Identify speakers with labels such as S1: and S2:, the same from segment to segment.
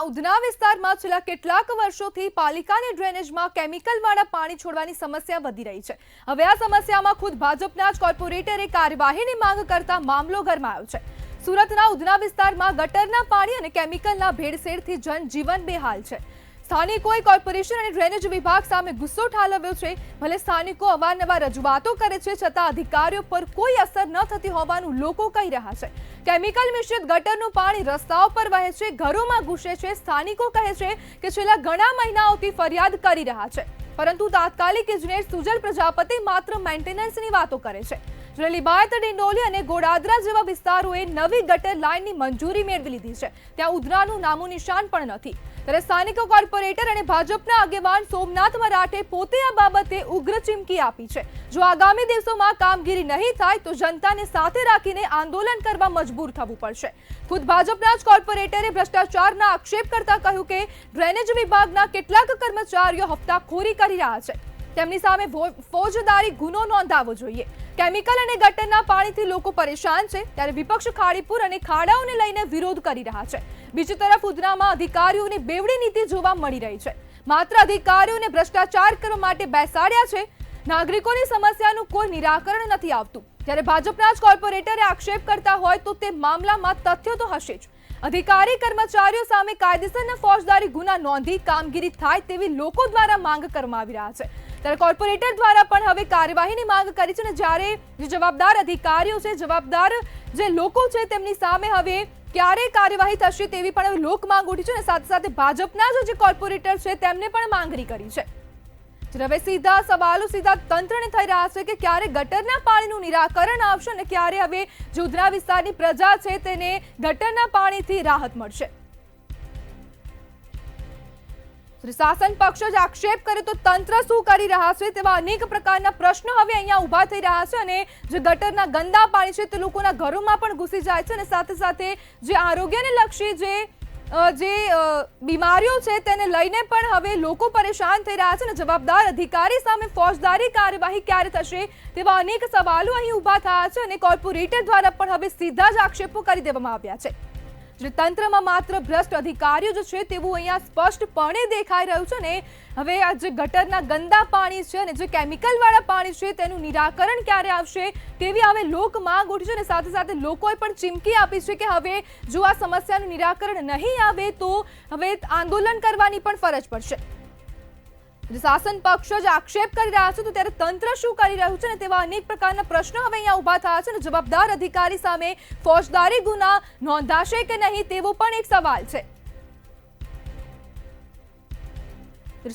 S1: ઉધના વિસ્તારમાં છેલ્લા કેટલાક વર્ષોથી પાલિકાની ડ્રેનેજમાં કેમિકલવાળા પાણી છોડવાની સમસ્યા વધી રહી છે। હવે આ સમસ્યામાં ખુદ ભાજપના જ કોર્પોરેટરે કાર્યવાહીની માંગ કરતા મામલો ગરમાયો છે। સુરતના ઉધના વિસ્તારમાં ગટરના પાણી અને કેમિકલના ભેળસેળથી જનજીવન બેહાલ છે। સ્થાનિકોએ કોર્પોરેશન અને ડ્રેનેજ વિભાગ સામે ગુસ્સો ઠાલવ્યો છે। ભલે સ્થાનિકો અવારનવાર રજૂઆતો કરે છે, છતાં અધિકારીઓ પર કોઈ અસર ન થતી હોવાનું લોકો કહી રહ્યા છે। કેમિકલ મિશ્રિત ગટરનું પાણી રસ્તાઓ પર વહે છે, ઘરોમાં ઘૂસે છે। સ્થાનિકો કહે છે કે છેલ્લા ઘણા મહિનાઓથી ફરિયાદ કરી રહ્યા છે, પરંતુ તાત્કાલિક ઇજનેર સુજલ પ્રજાપતિ માત્ર મેન્ટેનન્સની વાતો કરે છે। જ્યારે લિંબાયત, ડિંડોલી અને ગોડાદરા જેવા વિસ્તારોએ નવી ગટર લાઇનની મંજૂરી મેળવી લીધી છે, ત્યાં ઉધનાનું નામું નિશાન પણ નથી। ત્યારે સ્થાનિક કોર્પોરેટર અને ભાજપના આગેવાન સોમનાથ મરાઠે પોતે આ બાબતે ઉગ્ર ચીમકી આપી છે। જો આગામી દિવસોમાં કામગીરી નહીં થાય તો જનતાને સાથે રાખીને આંદોલન કરવા મજબૂર થવું પડશે। ખુદ ભાજપના જ કોર્પોરેટરે ભ્રષ્ટાચારના આક્ષેપ કરતા કહ્યું કે ડ્રેનેજ વિભાગના કેટલાક કર્મચારીઓ હપ્તાખોરી કરી રહ્યા છે, તેમની સામે ફોજદારી ગુનો નોંધાવવો જોઈએ। કેમિકલ અને ગટરના પાણીથી લોકો પરેશાન છે, ત્યારે વિપક્ષ ખાડીપુર અને ખાડાઓને લઈને વિરોધ કરી રહ્યા છે। બીજી તરફ ઉધનામાં અધિકારીઓની બેવડી નીતિ જોવા મળી રહી છે। માત્ર અધિકારીઓને ભ્રષ્ટાચાર કરવા માટે બેસાડ્યા છે, નાગરિકોની સમસ્યાનું કોઈ નિરાકરણ નથી આવતું। ત્યારે ભાજપના જ કોર્પોરેટરે આક્ષેપ કરતા હોય તો તે મામલામાં તથ્યો તો હશે જ। અધિકારી કર્મચારીઓ સામે કાયદેસરના ફોજદારી ગુના નોંધી કામગીરી થાય તેવી લોકો દ્વારા માંગ કરવામાં આવી રહ્યા છે। ત્યારે કોર્પોરેટર દ્વારા પણ હવે કાર્યવાહીની માંગ કરી છે, અને જ્યારે જે જવાબદાર અધિકારીઓ છે, જવાબદાર જે લોકો છે, તેમની સામે હવે ક્યારે કાર્યવાહી થશે તેવી પણ હવે લોક માંગ ઉઠી છે, અને સાથે સાથે ભાજપના જે કોર્પોરેટર છે તેમને પણ માંગણી કરી છે। હવે સીધા સવાલો સીધા તંત્રને થઈ રહ્યા છે કે ક્યારે ગટરના પાણીનું નિરાકરણ આવશે અને ક્યારે હવે જે ઉધના વિસ્તારની પ્રજા છે તેને ગટરના પાણીથી રાહત મળશે। શાસન પક્ષ જ આક્ષેપ કરે તો તંત્ર શું કરી રહ્યા છે તેવા અનેક પ્રકારના પ્રશ્નો હવે અહીંયા ઊભા થઈ રહ્યા છે, અને જે ગટરના ગંદા પાણી છે તે લોકોના ઘરોમાં પણ ઘૂસી જાય છે, અને સાથે સાથે જે આરોગ્યને લક્ષી જે બીમારીઓ છે તેને લઈને પણ હવે લોકો પરેશાન થઈ રહ્યા છે, અને જવાબદાર અધિકારી સામે ફોજદારી કાર્યવાહી ક્યારે થશે તેવા અનેક સવાલો અહીં ઊભા થયા છે, અને કોર્પોરેટર દ્વારા પણ હવે સીધા જ આક્ષેપો કરી દેવામાં આવ્યા છે। તંત્રમાં માત્ર ભ્રષ્ટ અધિકારીઓ જ છે તેવું અહીંયા સ્પષ્ટપણે દેખાઈ રહ્યું છે, અને હવે આ જે ગટરના ગંદા પાણી છે અને જે કેમિકલવાળા પાણી છે તેનું નિરાકરણ ક્યારે આવશે તેવી હવે લોક માંગ ઉઠી છે, અને સાથે સાથે લોકોએ પણ ચીમકી આપી છે કે હવે જો આ સમસ્યાનું નિરાકરણ નહીં આવે તો હવે આંદોલન કરવાની પણ ફરજ પડશે। શાસન પક્ષ જ આક્ષેપ કરી રહ્યા છે તો ત્યારે તંત્ર શું કરી રહ્યું છે, ને તેવા અનેક પ્રકારના પ્રશ્નો હવે અહીંયા ઊભા થયા છે, અને જવાબદાર અધિકારી સામે ફોજદારી ગુના નોંધાશે કે નહીં તેવો પણ એક સવાલ છે।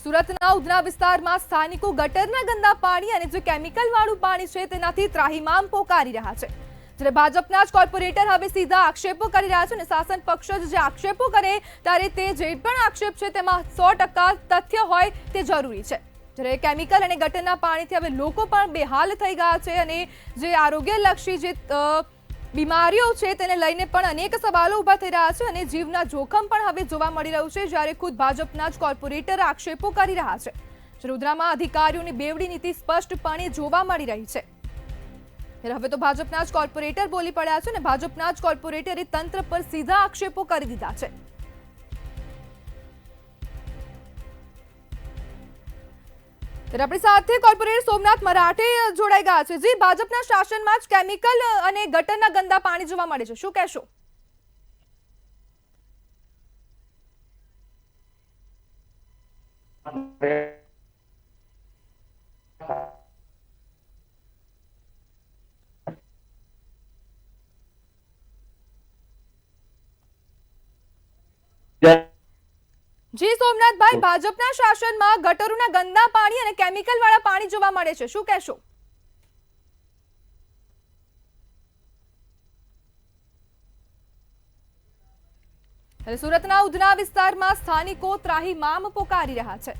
S1: સુરતના ઉધના વિસ્તારમાં સ્થાનિકો ગટરના ગંદા પાણી અને જે કેમિકલ વાળું પાણી છે તેનાથી ત્રાહિમામ પોકારી રહ્યા છે। જ્યારે ભાજપના જ કોર્પોરેટર હવે સીધા આક્ષેપો કરી રહ્યા છે, અને શાસન પક્ષ જે આક્ષેપો કરે ત્યારે તે જે પણ આક્ષેપ છે તેમાં 100% તથ્ય હોય તે જરૂરી છે। જ્યારે કેમિકલ અને ગટરના પાણીથી હવે લોકો પણ બેહાલ થઈ ગયા છે, અને જે આરોગ્યલક્ષી જે બીમારીઓ છે તેને લઈને પણ અનેક સવાલો ઊભા થઈ રહ્યા છે, અને જીવના જોખમ પણ હવે જોવા મળી રહ્યું છે, જ્યારે ખુદ ભાજપના જ કોર્પોરેટર આક્ષેપો કરી રહ્યા છે। વડોદરામાં અધિકારીઓની બેવડી નીતિ સ્પષ્ટપણે જોવા મળી રહી છે। હવે તો ભાજપના જ કોર્પોરેટર બોલી પડ્યા છે, અને ભાજપના જ કોર્પોરેટરે તંત્ર પર સીધા આક્ષેપો કરી દીધા છે। આપણી સાથે કોર્પોરેટર સોમનાથ મરાઠે જોડાઈ ગયા છે। જી, ભાજપના શાસનમાં જ કેમિકલ અને ગટરના ગંદા પાણી જોવા મળે છે, શું કહેશો? જી સોમનાથભાઈ, ભાજપના શાસનમાં ગટરોના ગંદા પાણી અને કેમિકલ વાળા પાણી જોવા મળે છે, શું કહેશો? સુરતના ઉધના વિસ્તારમાં સ્થાનિકો ત્રાહિમામ પોકારી રહ્યા છે।